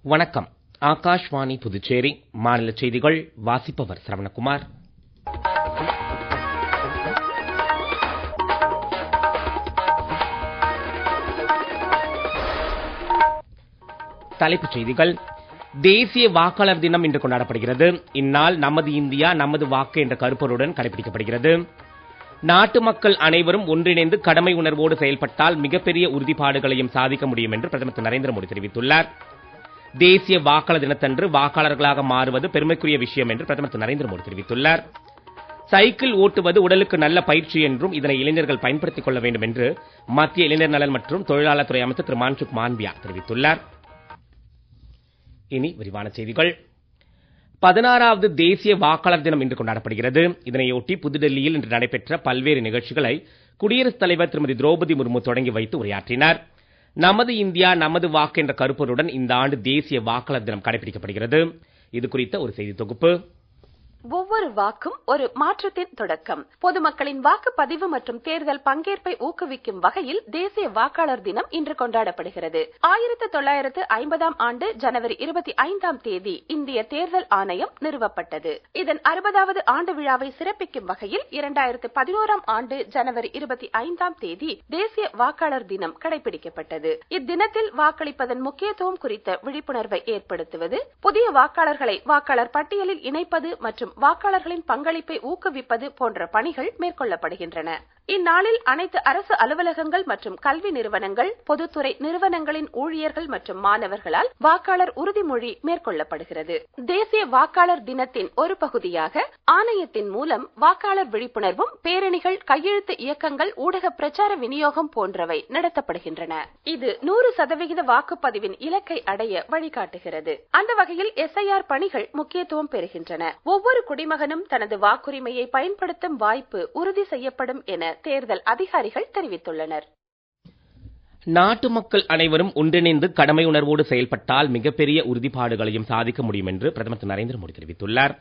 வணக்கம். ஆகாஷ்வாணி புதுச்சேரி மாநில செய்திகள் வாசிப்பவர் சரவணகுமார். தலைப்புச் செய்திகள். தேசிய வாக்காளர் தினம் இன்று கொண்டாடப்படுகிறது. இந்நாள் நமது இந்தியா நமது வாக்கு என்ற கருப்பொருளுடன் கடைபிடிக்கப்படுகிறது. நாட்டு மக்கள் அனைவரும் ஒன்றிணைந்து கடமை உணர்வோடு செயல்பட்டால் மிகப்பெரிய உறுதிப்பாடுகளையும் சாதிக்க முடியும் என்று பிரதமர் திரு நரேந்திர மோடி தெரிவித்துள்ளார். தேசிய வாக்காளர் தினத்தன்று வாக்காளர்களாக மாறுவது பெருமைக்குரிய விஷயம் என்று பிரதமர் திரு நரேந்திர மோடி தெரிவித்துள்ளார். சைக்கிள் ஓட்டுவது உடலுக்கு நல்ல பயிற்சி என்றும் இதனை இளைஞர்கள் பயன்படுத்திக் கொள்ள வேண்டும் என்று மத்திய இளைஞர் நலன் மற்றும் தொழிலாளர் துறை அமைச்சர் திரு மன்சுக் மாண்டவியா தெரிவித்துள்ளார். இனி விரிவான செய்திகள். 16வது தேசிய வாக்காளர் தினம் இன்று கொண்டாடப்படுகிறது. இதனையொட்டி புதுடெல்லியில் இன்று நடைபெற்ற பல்வேறு நிகழ்ச்சிகளை குடியரசுத் தலைவர் திருமதி திரௌபதி முர்மு தொடங்கி வைத்து உரையாற்றினார். நமது இந்தியா நமது வாக்கு என்ற கருப்பொருளுடன் இந்த ஆண்டு தேசிய வாக்காளர் தினம் கடைபிடிக்கப்படுகிறது. இது குறித்த ஒரு செய்தி தொகுப்பு. ஒவ்வொரு வாக்கும் ஒரு மாற்றத்தின் தொடக்கம். பொதுமக்களின் வாக்குப்பதிவு மற்றும் தேர்தல் பங்கேற்பை ஊக்குவிக்கும் வகையில் தேசிய வாக்காளர் தினம் இன்று கொண்டாடப்படுகிறது. 1950ஆம் ஆண்டு ஜனவரி 25ஆம் தேதி இந்திய தேர்தல் ஆணையம் நிறுவப்பட்டது. இதன் 60வது ஆண்டு விழாவை சிறப்பிக்கும் வகையில் 2011ஆம் ஆண்டு ஜனவரி 25ஆம் தேதி தேசிய வாக்காளர் தினம் கடைபிடிக்கப்பட்டது. இத்தினத்தில் வாக்களிப்பதன் முக்கியத்துவம் குறித்த விழிப்புணர்வை ஏற்படுத்துவது, புதிய வாக்காளர்களை வாக்காளர் பட்டியலில் இணைப்பது மற்றும் வாக்காளர்களின் பங்களிப்பை ஊக்குவிப்பது போன்ற பணிகள் மேற்கொள்ளப்படுகின்றன. இந்நாளில் அனைத்து அரசு அலுவலகங்கள் மற்றும் கல்வி நிறுவனங்கள், பொதுத்துறை நிறுவனங்களின் ஊழியர்கள் மற்றும் மாணவர்களால் வாக்காளர் உறுதிமொழி மேற்கொள்ளப்படுகிறது. தேசிய வாக்காளர் தினத்தின் ஒரு பகுதியாக ஆணையத்தின் மூலம் வாக்காளர் விழிப்புணர்வும் பேரணிகள், கையெழுத்து இயக்கங்கள், ஊடக பிரச்சார விநியோகம் போன்றவை நடத்தப்படுகின்றன. இது 100% வாக்குப்பதிவின் இலக்கை அடைய வழிகாட்டுகிறது. அந்த வகையில் SIR பணிகள் முக்கியத்துவம் பெறுகின்றன. ஒவ்வொரு குடிமகனும் தனது வாக்குரிமையை பயன்படுத்தும் வாய்ப்பு உறுதி செய்யப்படும் என தேர்தல் அதிகாரிகள் தெரிவித்துள்ளனர். நாட்டு மக்கள் அனைவரும் ஒன்றிணைந்து கடமை உணர்வோடு செயல்பட்டால் மிகப்பெரிய உறுதிப்பாடுகளையும் சாதிக்க முடியும் என்று பிரதமர் திரு நரேந்திர மோடி தெரிவித்துள்ளார்.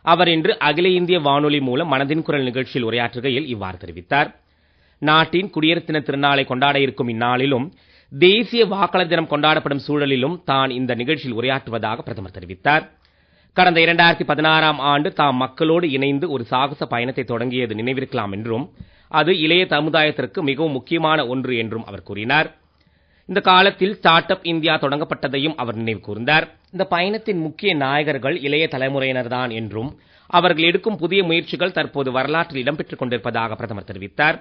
அவர் இன்று அகில இந்திய வானொலி மூலம் மனதின் குரல் நிகழ்ச்சியில் உரையாற்றுகையில் இவ்வாறு தெரிவித்தார். நாட்டின் குடியரசு தின திருநாளை கொண்டாட இருக்கும் இந்நாளிலும் தேசிய வாக்காளர் தினம் கொண்டாடப்படும் சூழலிலும் தான் இந்த நிகழ்ச்சியில் உரையாற்றுவதாக பிரதமர் தெரிவித்தார். கடந்த 2016ஆம் ஆண்டு தாம் மக்களோடு இணைந்து ஒரு சாகச பயணத்தை தொடங்கியது நினைவிருக்கலாம் என்றும் அது இளைய சமுதாயத்திற்கு மிகவும் முக்கியமான ஒன்று என்றும் அவர் கூறினார். இந்த காலத்தில் ஸ்டார்ட் அப் இந்தியா தொடங்கப்பட்டதையும் அவர் நினைவு கூர்ந்தார். இந்த பயணத்தின் முக்கிய நாயகர்கள் இளைய தலைமுறையினர்தான் என்றும் அவர்கள் எடுக்கும் புதிய முயற்சிகள் தற்போது வரலாற்றில் இடம்பெற்றுக் கொண்டிருப்பதாக பிரதமர் தெரிவித்தார்.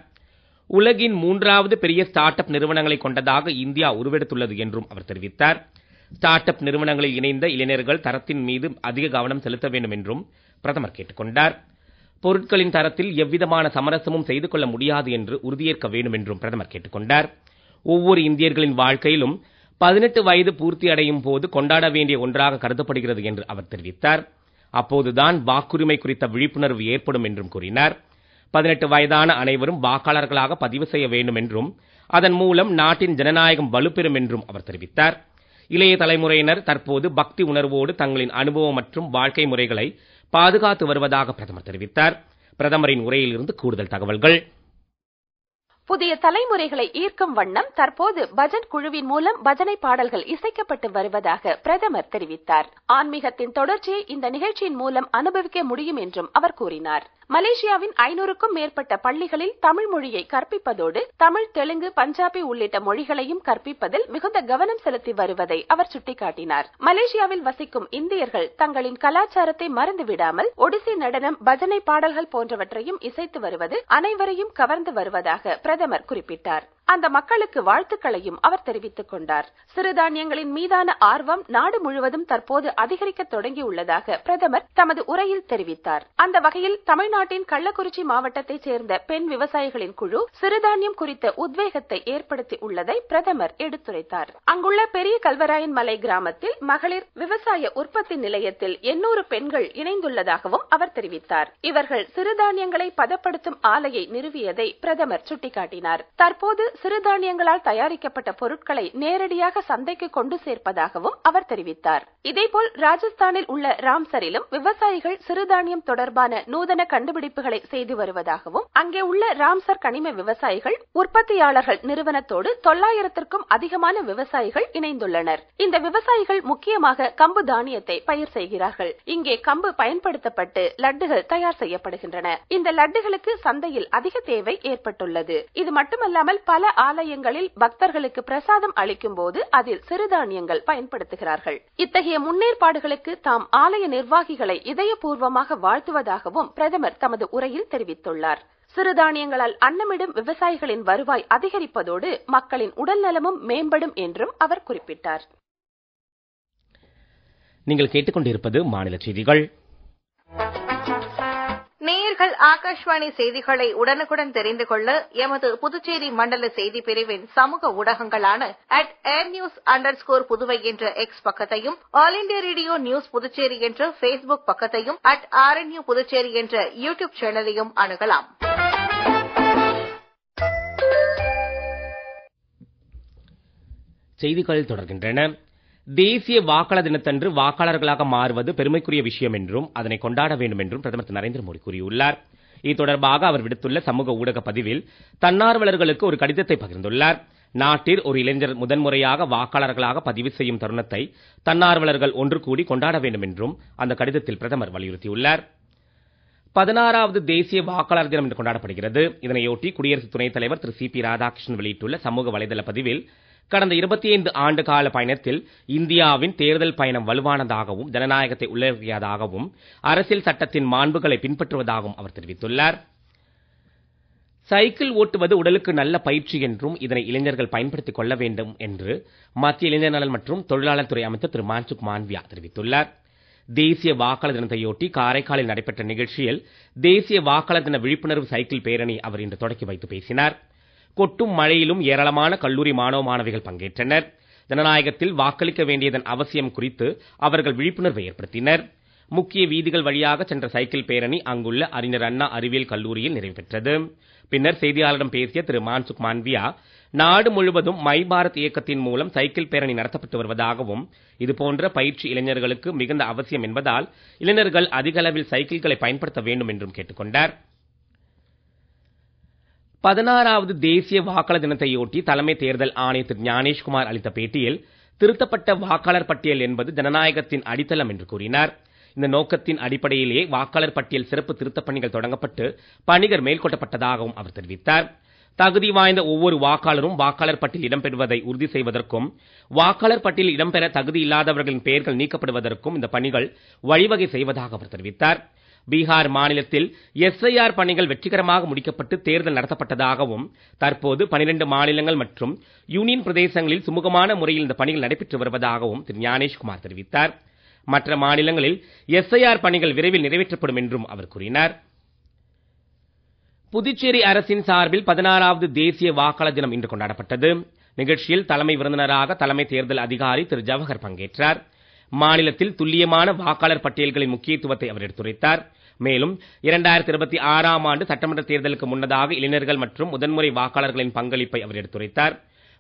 உலகின் 3வது பெரிய ஸ்டார்ட் அப் நிறுவனங்களை கொண்டதாக இந்தியா உருவெடுத்துள்ளது என்றும் அவர் தெரிவித்தார். ஸ்டார்ட் அப் நிறுவனங்களில் இணைந்த இளைஞர்கள் தரத்தின் மீது அதிக கவனம் செலுத்த வேண்டும் என்றும் பிரதமர் கேட்டுக் கொண்டார். பொருட்களின் தரத்தில் எவ்விதமான சமரசமும் செய்து கொள்ள முடியாது என்று உறுதியேற்க வேண்டும் என்றும் பிரதமர் கேட்டுக் கொண்டார். ஒவ்வொரு இந்தியர்களின் வாழ்க்கையிலும் 18 வயது பூர்த்தி அடையும் போது கொண்டாட வேண்டிய ஒன்றாக கருதப்படுகிறது என்று அவர் தெரிவித்தார். அப்போதுதான் வாக்குரிமை குறித்த விழிப்புணர்வு ஏற்படும் என்றும் கூறினார். 18 வயதான அனைவரும் வாக்காளர்களாக பதிவு செய்ய வேண்டும் என்றும் அதன் மூலம் நாட்டின் ஜனநாயகம் வலுப்பெறும் என்றும் அவர் தெரிவித்தார். இளைய தலைமுறையினர் தற்போது பக்தி உணர்வோடு தங்களின் அனுபவம் மற்றும் வாழ்க்கை முறைகளை பாதுகாத்து வருவதாக பிரதமர் தெரிவித்தார். பிரதமரின் உரையிலிருந்து கூடுதல் தகவல்கள். புதிய தலைமுறைகளை ஈர்க்கும் வண்ணம் தற்போது பஜன் குழுவின் மூலம் பஜனை பாடல்கள் இசைக்கப்பட்டு வருவதாக பிரதமர் தெரிவித்தார். ஆன்மீகத்தின் தொடர்ச்சியை இந்த நிகழ்ச்சியின் மூலம் அனுபவிக்க முடியும் என்றும் அவர் கூறினார். மலேசியாவின் 500க்கும் மேற்பட்ட பள்ளிகளில் தமிழ் மொழியை கற்பிப்பதோடு தமிழ், தெலுங்கு, பஞ்சாபி உள்ளிட்ட மொழிகளையும் கற்பிப்பதில் மிகுந்த கவனம் செலுத்தி வருவதை அவர் சுட்டிக்காட்டினார். மலேசியாவில் வசிக்கும் இந்தியர்கள் தங்களின் கலாச்சாரத்தை மறந்துவிடாமல் ஒடிசி நடனம், பஜனை பாடல்கள் போன்றவற்றையும் இசைத்து வருவது அனைவரையும் கவர்ந்து வருவதாக பிரதமர் குறிப்பிட்டார். அந்த மக்களுக்கு வாழ்த்துக்களையும் அவர் தெரிவித்துக் கொண்டார். சிறுதானியங்களின் மீதான ஆர்வம் நாடு முழுவதும் தற்போது அதிகரிக்க தொடங்கியுள்ளதாக பிரதமர் தமது உரையில் தெரிவித்தார். அந்த வகையில் தமிழ்நாட்டின் கள்ளக்குறிச்சி மாவட்டத்தைச் சேர்ந்த பெண் விவசாயிகளின் குழு சிறுதானியம் குறித்த உத்வேகத்தை ஏற்படுத்தி உள்ளதை பிரதமர் எடுத்துரைத்தார். அங்குள்ள பெரிய கல்வராயன் மலை கிராமத்தில் மகளிர் விவசாய உற்பத்தி நிலையத்தில் 800 பெண்கள் இணைந்துள்ளதாகவும் அவர் தெரிவித்தார். இவர்கள் சிறுதானியங்களை பதப்படுத்தும் ஆலையை நிறுவியதை பிரதமர் சுட்டிக்காட்டினார். தற்போது சிறுதானியங்களால் தயாரிக்கப்பட்ட பொருட்களை நேரடியாக சந்தைக்கு கொண்டு சேர்ப்பதாகவும் அவர் தெரிவித்தார். இதேபோல் ராஜஸ்தானில் உள்ள ராம்சரிலும் விவசாயிகள் சிறுதானியம் தொடர்பான நூதன கண்டுபிடிப்புகளை செய்து வருவதாகவும், அங்கே உள்ள ராம்சர் கனிம விவசாயிகள் உற்பத்தியாளர்கள் நிறுவனத்தோடு 900க்கும் அதிகமான விவசாயிகள் இணைந்துள்ளனர். இந்த விவசாயிகள் முக்கியமாக கம்பு தானியத்தை பயிர் செய்கிறார்கள். இங்கே கம்பு பயன்படுத்தப்பட்டு லட்டுகள் தயார் செய்யப்படுகின்றன. இந்த லட்டுகளுக்கு சந்தையில் அதிக தேவை ஏற்பட்டுள்ளது. இது மட்டுமல்லாமல் பல ஆலயங்களில் பக்தர்களுக்கு பிரசாதம் அளிக்கும் போது அதில் சிறுதானியங்கள் பயன்படுத்துகிறார்கள். இத்தகைய முன்னேற்பாடுகளுக்கு தாம் ஆலய நிர்வாகிகளை இதயபூர்வமாக வாழ்த்துவதாகவும் பிரதமர் தமது உரையில் தெரிவித்துள்ளார். சிறுதானியங்களால் அன்னமிடும் விவசாயிகளின் வருவாய் அதிகரிப்பதோடு மக்களின் உடல் நலமும் மேம்படும் என்றும் அவர் குறிப்பிட்டார். நீங்கள் கேட்டுக்கொண்டிருப்பது மாநில செய்திகள். நேயர்கள் ஆகாஷ்வாணி செய்திகளை உடனுக்குடன் தெரிந்து கொள்ள எமது புதுச்சேரி மண்டல செய்தி பிரிவின் சமூக ஊடகங்களான @airnews_புதுவை என்ற எக்ஸ் பக்கத்தையும், all India radio news Puducherry என்ற பேஸ்புக் பக்கத்தையும், @RNU புதுச்சேரி என்ற யூடியூப் சேனலையும் அணுகலாம். செய்திகள் தொடர்கின்றன. தேசிய வாக்காளர் தினத்தன்று வாக்காளர்களாக மாறுவது பெருமைக்குரிய விஷயம் என்றும் அதனை கொண்டாட வேண்டும் என்றும் பிரதமர் திரு நரேந்திர மோடி கூறியுள்ளார். இது தொடர்பாக அவர் விடுத்துள்ள சமூக ஊடக பதிவில் தன்னார்வலர்களுக்கு ஒரு கடிதத்தை பகிர்ந்துள்ளார். நாட்டில் ஒரு இளைஞர் முதன்முறையாக வாக்காளர்களாக பதிவு செய்யும் தருணத்தை தன்னார்வலர்கள் ஒன்று கூடி கொண்டாட வேண்டும் என்றும் அந்த கடிதத்தில் பிரதமர் வலியுறுத்தியுள்ளார். 16வது தேசிய வாக்காளர் தினம் இன்று கொண்டாடப்படுகிறது. இதனையொட்டி குடியரசு துணைத் தலைவர் திரு CP ராதாகிருஷ்ணன் வெளியிட்டுள்ள சமூக வலைதள பதிவில், கடந்த 25 ஆண்டு கால பயணத்தில் இந்தியாவின் தேர்தல் பயணம் வலுவானதாகவும் ஜனநாயகத்தை உள்ளடக்கியதாகவும் அரசியல் சட்டத்தின் மாண்புகளை பின்பற்றுவதாகவும் அவர் தெரிவித்துள்ளார். சைக்கிள் ஓட்டுவது உடலுக்கு நல்ல பயிற்சி என்றும் இதனை இளைஞர்கள் பயன்படுத்திக் கொள்ள வேண்டும் என்று மத்திய இளைஞர் நலன் மற்றும் தொழிலாளர் துறை அமைச்சர் திரு மன்சுக் மாண்டவியா தெரிவித்துள்ளார். தேசிய வாக்காளர் தினத்தையொட்டி காரைக்காலில் நடைபெற்ற நிகழ்ச்சியில் தேசிய வாக்காளர் தின விழிப்புணர்வு சைக்கிள் பேரணி அவர் இன்று தொடக்கி வைத்து பேசினார். கொட்டும் மழையிலும் ஏராளமான கல்லூரி மாணவ மாணவிகள் பங்கேற்றனர். ஜனநாயகத்தில் வாக்களிக்க வேண்டியதன் அவசியம் குறித்து அவர்கள் விழிப்புணர்வை ஏற்படுத்தினர். முக்கிய வீதிகள் வழியாக சென்ற சைக்கிள் பேரணி அங்குள்ள அறிஞர் அண்ணா அறிவியல் கல்லூரியில் நிறைவு பெற்றது. பின்னர் செய்தியாளரிடம் பேசிய திரு மன்சுக் மாண்டவியா, நாடு முழுவதும் மை பாரத் இயக்கத்தின் மூலம் சைக்கிள் பேரணி நடத்தப்பட்டு வருவதாகவும், இதுபோன்ற பயிற்சி இளைஞர்களுக்கு மிகுந்த அவசியம் என்பதால் இளைஞர்கள் அதிக அளவில் சைக்கிள்களை பயன்படுத்த வேண்டும் என்றும் கேட்டுக்கொண்டார். 16வது தேசிய வாக்காளர் தினத்தையொட்டி தலைமை தேர்தல் ஆணையர் திரு ஞானேஷ்குமார் அளித்த பேட்டியில், திருத்தப்பட்ட வாக்காளர் பட்டியல் என்பது ஜனநாயகத்தின் அடித்தளம் என்று கூறினார். இந்த நோக்கத்தின் அடிப்படையிலேயே வாக்காளர் பட்டியல் சிறப்பு திருத்தப் பணிகள் தொடங்கப்பட்டு பணிகள் மேற்கொள்ளப்பட்டதாகவும் அவர் தெரிவித்தார். தகுதி வாய்ந்த ஒவ்வொரு வாக்காளரும் வாக்காளர் பட்டியல் இடம்பெறுவதை உறுதி செய்வதற்கும், வாக்காளர் பட்டியலில் இடம்பெற தகுதி இல்லாதவர்களின் பெயர்கள் நீக்கப்படுவதற்கும் இந்த பணிகள் வழிவகை செய்வதாக அவர் தெரிவித்தார். பீகார் மாநிலத்தில் SIR பணிகள் வெற்றிகரமாக முடிக்கப்பட்டு தேர்தல் நடத்தப்பட்டதாகவும், தற்போது 12 மாநிலங்கள் மற்றும் யூனியன் பிரதேசங்களில் சுமூகமான முறையில் இந்த பணிகள் நடைபெற்று வருவதாகவும் திரு ஞானேஷ்குமார் தெரிவித்தார். மற்ற மாநிலங்களில் SIR பணிகள் விரைவில் நிறைவேற்றப்படும் என்றும் அவர் கூறினார். புதுச்சேரி அரசின் சார்பில் 16வது தேசிய வாக்காளர் தினம் இன்று கொண்டாடப்பட்டது. நிகழ்ச்சியில் தலைமை விருந்தினராக தலைமை தேர்தல் அதிகாரி திரு ஜவஹர் பங்கேற்றார். மாநிலத்தில் துல்லியமான வாக்காளர் பட்டியல்களின் முக்கியத்துவத்தை அவர் எடுத்துரைத்தார். மேலும் 2026ஆம் ஆண்டு சட்டமன்ற தேர்தலுக்கு முன்னதாக இளைஞர்கள் மற்றும் முதன்முறை வாக்காளர்களின் பங்களிப்பை அவர் எடுத்துரைத்தார்.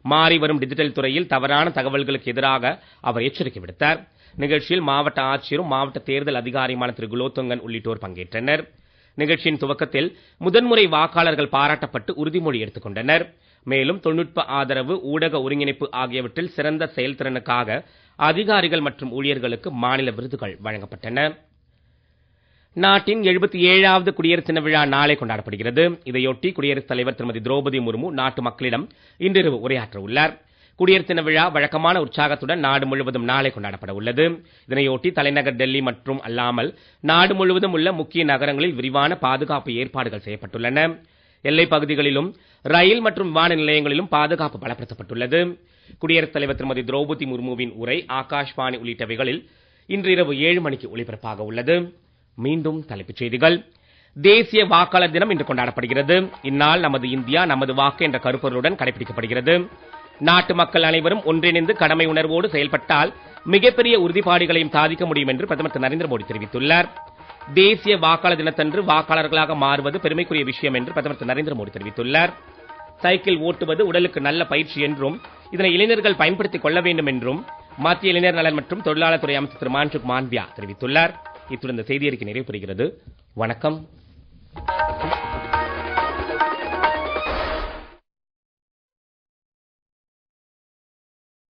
மாறி வரும் டிஜிட்டல் துறையில் தவறான தகவல்களுக்கு எதிராக அவர் எச்சரிக்கை விடுத்தார். நிகழ்ச்சியில் மாவட்ட ஆட்சியரும் மாவட்ட தேர்தல் அதிகாரியுமான திரு குலோத்துங்கன் உள்ளிட்டோர் பங்கேற்றனர். நிகழ்ச்சியின் துவக்கத்தில் முதன்முறை வாக்காளர்கள் பாராட்டப்பட்டு உறுதிமொழி எடுத்துக் கொண்டனர். மேலும் தொழில்நுட்ப ஆதரவு, ஊடக ஒருங்கிணைப்பு ஆகியவற்றில் சிறந்த செயல்திறனுக்காக அதிகாரிகள் மற்றும் ஊழியர்களுக்கு மாநில விருதுகள் வழங்கப்பட்டன. நாட்டின் 77வது குடியரசு தின விழா நாளை கொண்டாடப்படுகிறது. இதையொட்டி குடியரசுத் தலைவர் திருமதி திரௌபதி முர்மு நாட்டு மக்களிடம் இன்றிரவு உரையாற்ற உள்ளார். குடியரசு தின விழா வழக்கமான உற்சாகத்துடன் நாடு முழுவதும் நாளை கொண்டாடப்பட உள்ளது. இதனையொட்டி தலைநகர் டெல்லி மற்றும் அல்லாமல் நாடு முழுவதும் உள்ள முக்கிய நகரங்களில் விரிவான பாதுகாப்பு ஏற்பாடுகள் செய்யப்பட்டுள்ளன. எல்லைப் பகுதிகளிலும் ரயில் மற்றும் விமான நிலையங்களிலும் பாதுகாப்பு பலப்படுத்தப்பட்டுள்ளது. குடியரசுத் தலைவர் திருமதி திரௌபதி முர்முவின் உரை ஆகாஷ்வாணி உள்ளிட்டவைகளில் இன்று இரவு 7 மணிக்கு ஒளிபரப்பாக உள்ளது. மீண்டும் தலைப்புச் செய்திகள். தேசிய வாக்காளர் தினம் இன்று கொண்டாடப்படுகிறது. இந்நாள் நமது இந்தியா நமது வாக்கு என்ற கருப்பொருளுடன் கடைபிடிக்கப்படுகிறது. நாட்டு மக்கள் அனைவரும் ஒன்றிணைந்து கடமை உணர்வோடு செயல்பட்டால் மிகப்பெரிய உறுதிப்பாடுகளையும் சாதிக்க முடியும் என்று பிரதமர் திரு நரேந்திர மோடி தெரிவித்துள்ளார். தேசிய வாக்காளர் தினத்தன்று வாக்காளர்களாக மாறுவது பெருமைக்குரிய விஷயம் என்று பிரதமர் திரு நரேந்திர மோடி தெரிவித்துள்ளார். சைக்கிள் ஓட்டுவது உடலுக்கு நல்ல பயிற்சி என்றும் இதனை இளைஞர்கள் பயன்படுத்திக் கொள்ள வேண்டும் என்றும் மத்திய இளைஞர் நலன் மற்றும் தொழிலாளர் துறை அமைச்சர் திரு மான்சுக் மாண்ட்வியா தெரிவித்துள்ளார். இத்துடன் இந்த செய்தியறிக்கை நிறைவு பெறுகிறது. வணக்கம்.